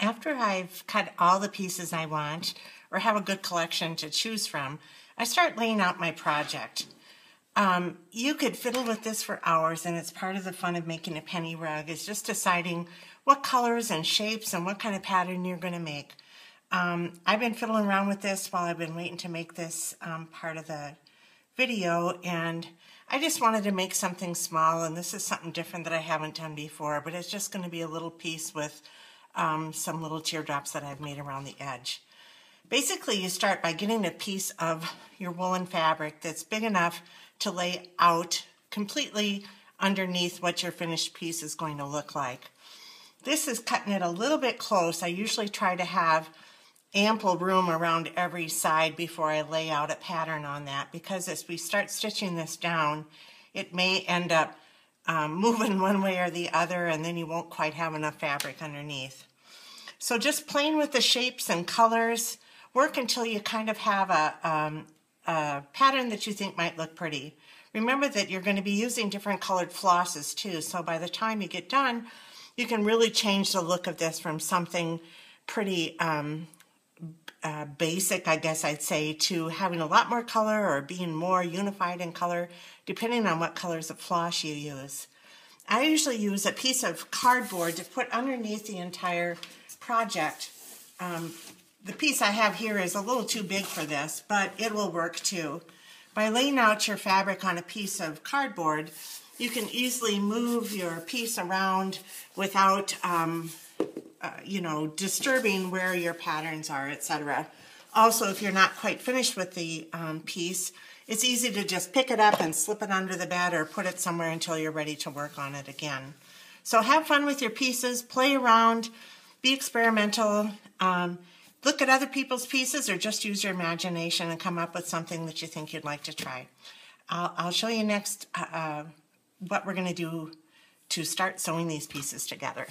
After I've cut all the pieces I want, or have a good collection to choose from, I start laying out my project. You could fiddle with this for hours, and it's part of the fun of making a penny rug, is just deciding what colors and shapes and what kind of pattern you're going to make. I've been fiddling around with this while I've been waiting to make this part of the video, and I just wanted to make something small, and this is something different that I haven't done before, but it's just going to be a little piece with some little teardrops that I've made around the edge. Basically, you start by getting a piece of your woolen fabric that's big enough to lay out completely underneath what your finished piece is going to look like. This is cutting it a little bit close. I usually try to have ample room around every side before I lay out a pattern on that, because as we start stitching this down, it may end up moving one way or the other, and then you won't quite have enough fabric underneath. So just playing with the shapes and colors, work until you kind of have a pattern that you think might look pretty. Remember that you're going to be using different colored flosses too, so by the time you get done, you can really change the look of this from something pretty basic, I guess I'd say, to having a lot more color or being more unified in color, depending on what colors of floss you use. I usually use a piece of cardboard to put underneath the entire project. The piece I have here is a little too big for this, but it will work too. By laying out your fabric on a piece of cardboard, you can easily move your piece around without disturbing where your patterns are, etc. Also, if you're not quite finished with the piece, it's easy to just pick it up and slip it under the bed or put it somewhere until you're ready to work on it again. So have fun with your pieces, play around, be experimental, look at other people's pieces, or just use your imagination and come up with something that you think you'd like to try. I'll show you next what we're going to do to start sewing these pieces together.